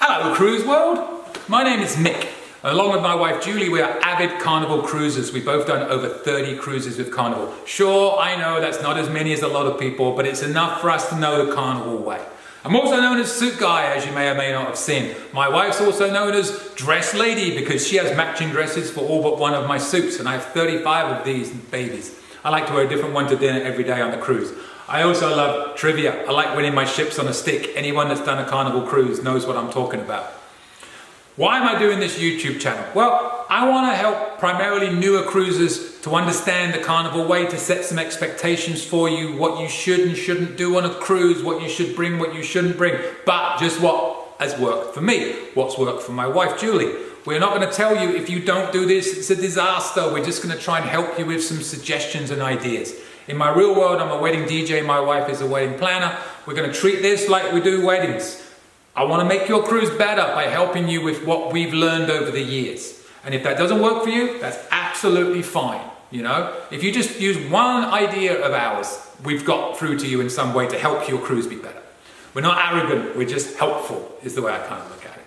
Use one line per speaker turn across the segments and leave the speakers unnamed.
Hello Cruise World, my name is Mick. Along with my wife Julie, we are avid Carnival cruisers. We've both done over 30 cruises with Carnival. Sure, I know that's not as many as a lot of people, but it's enough for us to know the Carnival way. I'm also known as Suit Guy, as you may or may not have seen. My wife's also known as Dress Lady because she has matching dresses for all but one of my suits, and I have 35 of these babies. I like to wear a different one to dinner every day on the cruise. I also love trivia. I like winning my ships on a stick. Anyone that's done a Carnival cruise knows what I'm talking about. Why am I doing this YouTube channel? Well, I want to help primarily newer cruisers to understand the Carnival way, to set some expectations for you, what you should and shouldn't do on a cruise, what you should bring, what you shouldn't bring, but just what has worked for me, what's worked for my wife Julie. We're not going to tell you if you don't do this, it's a disaster. We're just going to try and help you with some suggestions and ideas. In my real world, I'm a wedding DJ, my wife is a wedding planner. We're going to treat this like we do weddings. I want to make your cruise better by helping you with what we've learned over the years. And if that doesn't work for you, that's absolutely fine. You know, if you just use one idea of ours, we've got through to you in some way to help your cruise be better. We're not arrogant, we're just helpful, is the way I kind of look at it.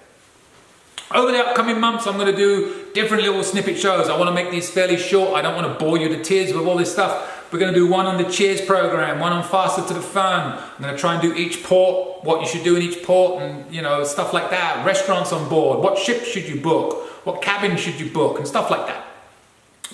Over the upcoming months, I'm going to do different little snippet shows. I want to make these fairly short. I don't want to bore you to tears with all this stuff. We're going to do one on the Cheers program, one on Faster to the Fun. I'm going to try and do each port, what you should do in each port, and you know, stuff like that. Restaurants on board, what ship should you book, what cabin should you book, and stuff like that.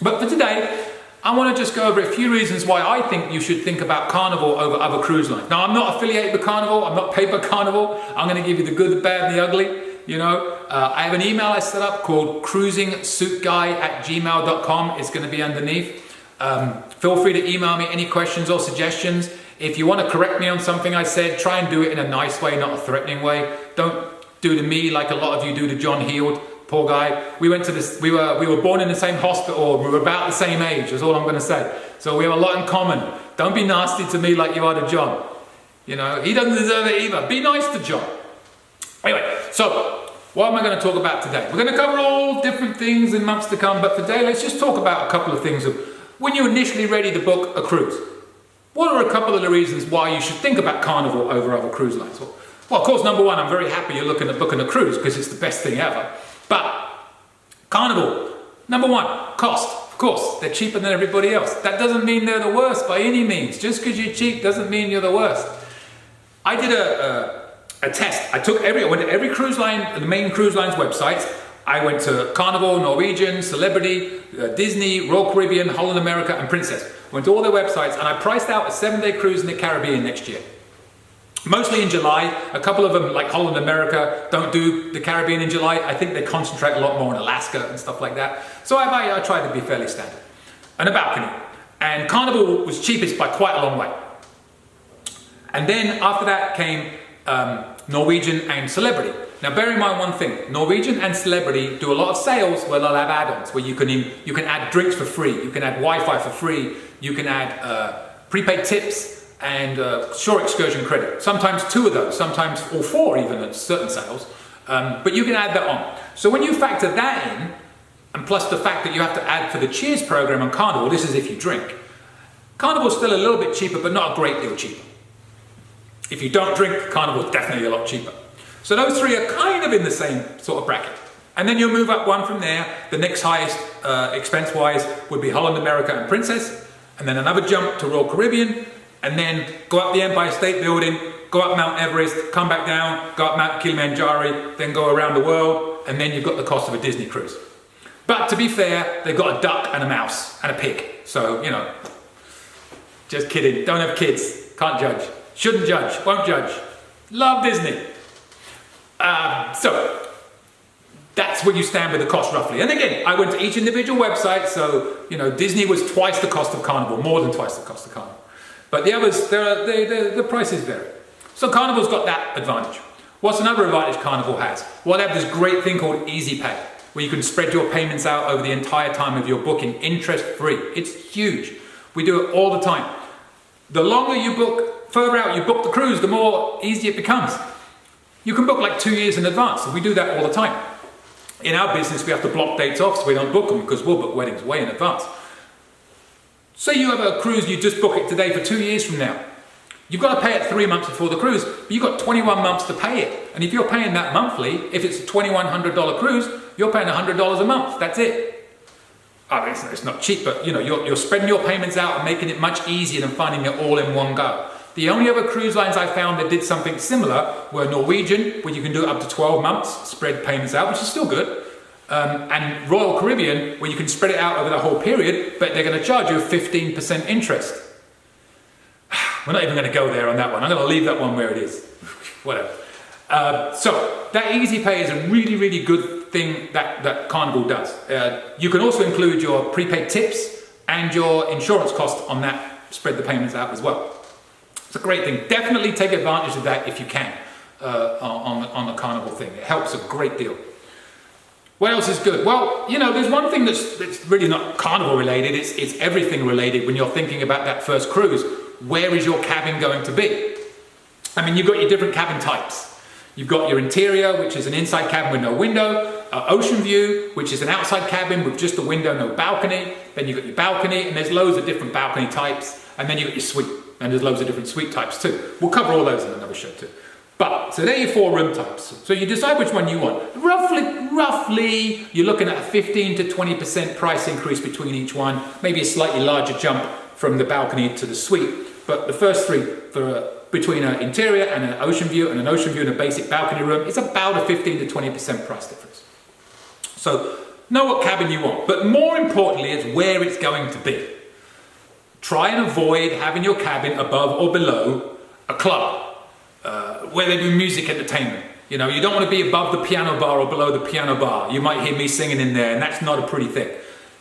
But for today, I want to just go over a few reasons why I think you should think about Carnival over other cruise lines. Now, I'm not affiliated with Carnival. I'm not paid by Carnival. I'm going to give you the good, the bad, and the ugly. You know, I have an email I set up called cruisingsuitguy@gmail.com. It's going to be underneath. Feel free to email me any questions or suggestions. If you want to correct me on something I said, try and do it in a nice way, not a threatening way. Don't do to me like a lot of you do to John Heald. Poor guy. We went to this. We were born in the same hospital. We were about the same age. That's all I'm going to say. So we have a lot in common. Don't be nasty to me like you are to John. You know, he doesn't deserve it either. Be nice to John. Anyway, so what am I going to talk about today? We're going to cover all different things in months to come, but today let's just talk about a couple of things of when you're initially ready to book a cruise. What are a couple of the reasons why you should think about Carnival over other cruise lines? Well, of course, number one, I'm very happy you're looking at booking a cruise because it's the best thing ever. But Carnival, number one, cost. Of course, they're cheaper than everybody else. That doesn't mean they're the worst by any means. Just because you're cheap doesn't mean you're the worst. I did a test. I went to every cruise line, the main cruise line's websites. I went to Carnival, Norwegian, Celebrity, Disney, Royal Caribbean, Holland America, and Princess. Went to all their websites and I priced out a 7-day cruise in the Caribbean next year. Mostly in July. A couple of them, like Holland America, don't do the Caribbean in July. I think they concentrate a lot more on Alaska and stuff like that. So I tried to be fairly standard. And a balcony. And Carnival was cheapest by quite a long way. And then after that came Norwegian and Celebrity. Now bear in mind one thing, Norwegian and Celebrity do a lot of sales where they'll have add-ons, where you can add drinks for free, you can add Wi-Fi for free, you can add prepaid tips and shore excursion credit. Sometimes 2 of those, sometimes all 4 even at certain sales, but you can add that on. So when you factor that in, and plus the fact that you have to add for the Cheers program on Carnival, this is if you drink, Carnival's still a little bit cheaper, but not a great deal cheaper. If you don't drink, Carnival's definitely a lot cheaper. So those 3 are kind of in the same sort of bracket. And then you'll move up one from there. The next highest expense-wise would be Holland America and Princess. And then another jump to Royal Caribbean. And then go up the Empire State Building, go up Mount Everest, come back down, go up Mount Kilimanjaro, then go around the world. And then you've got the cost of a Disney cruise. But to be fair, they've got a duck and a mouse and a pig. So, you know, just kidding. Don't have kids. Can't judge. Shouldn't judge. Won't judge. Love Disney. So that's where you stand with the cost roughly. And again, I went to each individual website, so you know Disney was twice the cost of Carnival, more than twice the cost of Carnival. But the others, the prices vary. So Carnival's got that advantage. What's another advantage Carnival has? Well, they have this great thing called Easy Pay, where you can spread your payments out over the entire time of your booking, interest-free. It's huge. We do it all the time. The longer you book, further out you book the cruise, the more easy it becomes. You can book like 2 years in advance, and we do that all the time. In our business, we have to block dates off so we don't book them because we'll book weddings way in advance. Say you have a cruise, you just book it today for 2 years from now. You've got to pay it 3 months before the cruise, but you've got 21 months to pay it. And if you're paying that monthly, if it's a $2,100 cruise, you're paying $100 a month. That's it. I mean, it's not cheap, but you're spreading your payments out and making it much easier than finding it all in one go. The only other cruise lines I found that did something similar were Norwegian, where you can do it up to 12 months, spread payments out, which is still good. And Royal Caribbean, where you can spread it out over the whole period, but they're going to charge you 15% interest. We're not even going to go there on that one. I'm going to leave that one where it is. Whatever. So that Easy Pay is a really, really good thing that Carnival does. You can also include your prepaid tips and your insurance cost on that, spread the payments out as well. It's a great thing. Definitely take advantage of that if you can on the Carnival thing. It helps a great deal. What else is good? Well, there's one thing that's really not Carnival related. It's everything related when you're thinking about that first cruise. Where is your cabin going to be? I mean, you've got your different cabin types. You've got your interior, which is an inside cabin with no window. Ocean view, which is an outside cabin with just a window, no balcony. Then you've got your balcony, and there's loads of different balcony types. And then you've got your suite, and there's loads of different suite types too. We'll cover all those in another show too. So there are your 4 room types. So you decide which one you want. Roughly, you're looking at a 15 to 20% price increase between each one. Maybe a slightly larger jump from the balcony to the suite. But the first 3 between an interior and an ocean view and a basic balcony room, it's about a 15 to 20% price difference. So know what cabin you want. But more importantly, it's where it's going to be. Try and avoid having your cabin above or below a club. Where they do music entertainment. You don't want to be above the piano bar or below the piano bar. You might hear me singing in there, and that's not a pretty thing.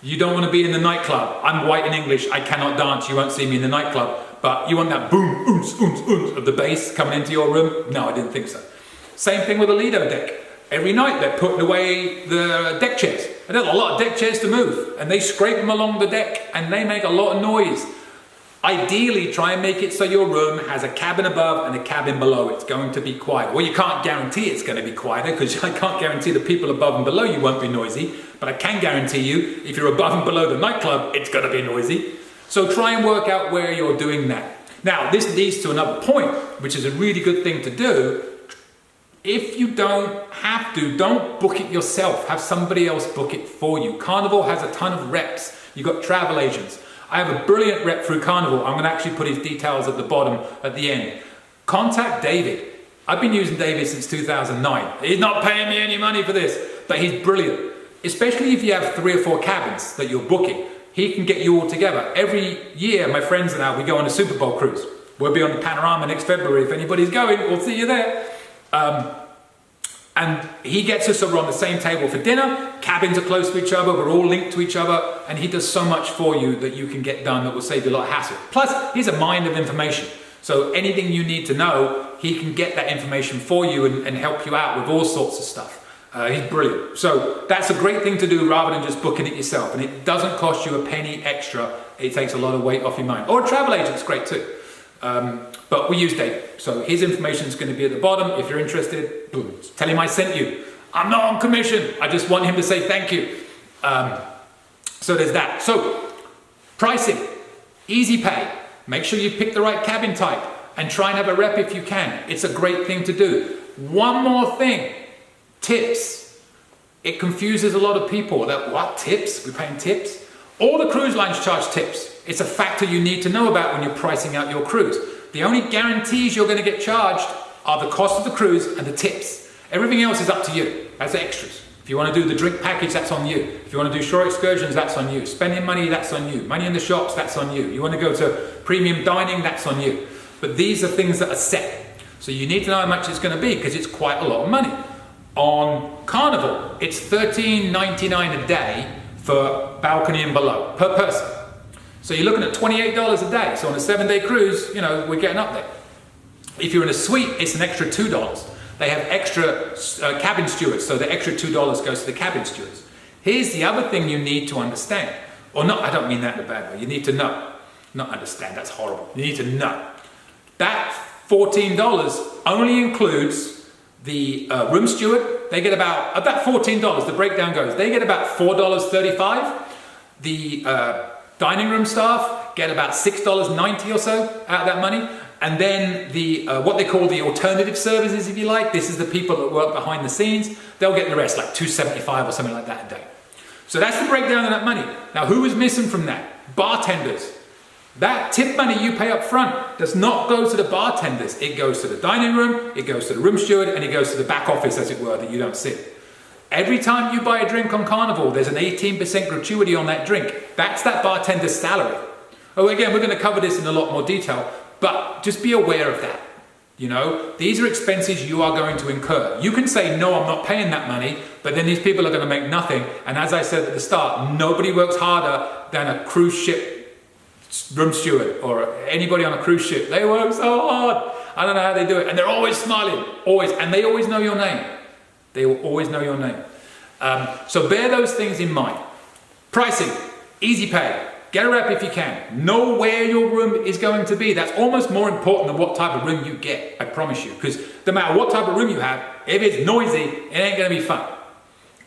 You don't want to be in the nightclub. I'm white and English, I cannot dance, you won't see me in the nightclub. But you want that boom, oons, oons, oons of the bass coming into your room? No, I didn't think so. Same thing with the Lido deck. Every night they're putting away the deck chairs. And there's a lot of deck chairs to move, and they scrape them along the deck, and they make a lot of noise. Ideally, try and make it so your room has a cabin above and a cabin below. It's going to be quiet. Well, you can't guarantee it's going to be quieter because I can't guarantee the people above and below you won't be noisy. But I can guarantee you, if you're above and below the nightclub, it's going to be noisy. So try and work out where you're doing that. Now, this leads to another point, which is a really good thing to do. If you don't have to, don't book it yourself. Have somebody else book it for you. Carnival has a ton of reps. You've got travel agents. I have a brilliant rep through Carnival. I'm going to actually put his details at the bottom at the end. Contact David. I've been using David since 2009. He's not paying me any money for this, but he's brilliant. Especially if you have 3 or 4 cabins that you're booking. He can get you all together. Every year, my friends and I, we go on a Super Bowl cruise. We'll be on the Panorama next February. If anybody's going, we'll see you there. And he gets us so we're on the same table for dinner. Cabins are close to each other. We're all linked to each other. And he does so much for you that you can get done that will save you a lot of hassle. Plus, he's a mine of information. So anything you need to know, he can get that information for you and help you out with all sorts of stuff. He's brilliant. So that's a great thing to do rather than just booking it yourself. And it doesn't cost you a penny extra. It takes a lot of weight off your mind. Or a travel agent's great too. But we use Dave. So his information is going to be at the bottom. If you're interested, boom, tell him I sent you. I'm not on commission. I just want him to say thank you. So there's that. So pricing, easy pay. Make sure you pick the right cabin type and try and have a rep if you can. It's a great thing to do. One more thing, tips. It confuses a lot of people. What, tips? We're paying tips? All the cruise lines charge tips. It's a factor you need to know about when you're pricing out your cruise. The only guarantees you're going to get charged are the cost of the cruise and the tips. Everything else is up to you. That's extras. If you want to do the drink package, that's on you. If you want to do shore excursions, that's on you. Spending money, that's on you. Money in the shops, that's on you. You want to go to premium dining, that's on you. But these are things that are set. So you need to know how much it's going to be because it's quite a lot of money. On Carnival, it's $13.99 a day for balcony and below per person. So you're looking at $28 a day. So on a 7-day cruise, we're getting up there. If you're in a suite, it's an extra $2. They have extra cabin stewards, so the extra $2 goes to the cabin stewards. Here's the other thing you need to understand. Or not, I don't mean that in a bad way. You need to know. Not understand, that's horrible. You need to know. That $14 only includes the room steward. They get about, of that $14, the breakdown goes, they get about $4.35. The dining room staff get about $6.90 or so out of that money. And then the what they call the alternative services, if you like. This is the people that work behind the scenes. They'll get the rest, like $2.75 or something like that a day. So that's the breakdown of that money. Now, who is missing from that? Bartenders. That tip money you pay up front does not go to the bartenders. It goes to the dining room, it goes to the room steward, and it goes to the back office, as it were, that you don't see. Every time you buy a drink on Carnival, there's an 18% gratuity on that drink. That's that bartender's salary. Oh, again, we're going to cover this in a lot more detail, but just be aware of that. You know, these are expenses you are going to incur. You can say, no, I'm not paying that money, but then these people are going to make nothing. And as I said at the start, nobody works harder than a cruise ship room steward or anybody on a cruise ship. They work so hard. I don't know how they do it. And they're always smiling, always. And they always know your name. They will always know your name. So bear those things in mind. Pricing, easy pay. Get a rep if you can. Know where your room is going to be. That's almost more important than what type of room you get, I promise you. Because no matter what type of room you have, if it's noisy, it ain't going to be fun.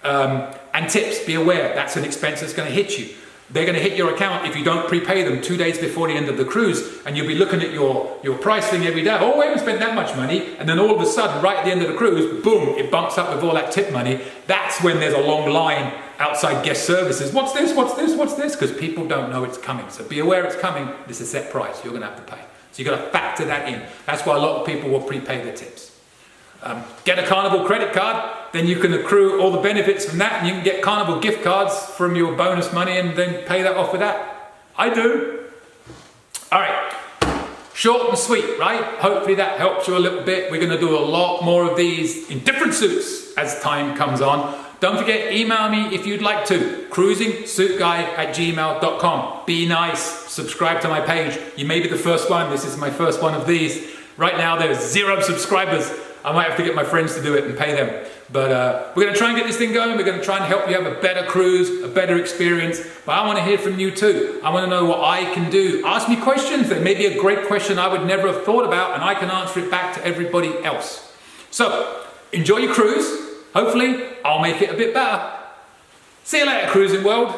And tips, be aware, that's an expense that's going to hit you. They're going to hit your account if you don't prepay them 2 days before the end of the cruise, and you'll be looking at your price thing every day. Oh, we haven't spent that much money. And then all of a sudden, right at the end of the cruise, boom, it bumps up with all that tip money. That's when there's a long line outside guest services. What's this? What's this? What's this? Because people don't know it's coming. So be aware it's coming. This is a set price you're going to have to pay. So you've got to factor that in. That's why a lot of people will prepay their tips. Get a Carnival credit card, then you can accrue all the benefits from that, and you can get Carnival gift cards from your bonus money and then pay that off with that. I do. All right, short and sweet, right? Hopefully that helps you a little bit. We're going to do a lot more of these in different suits as time comes on. Don't forget, email me if you'd like to. cruisingsuitguy@gmail.com. Be nice. Subscribe to my page. You may be the first one. This is my first one of these. Right now there's 0 subscribers. I might have to get my friends to do it and pay them. But we're going to try and get this thing going. We're going to try and help you have a better cruise, a better experience. But I want to hear from you too. I want to know what I can do. Ask me questions. There may be a great question I would never have thought about, and I can answer it back to everybody else. So enjoy your cruise. Hopefully I'll make it a bit better. See you later, cruising world.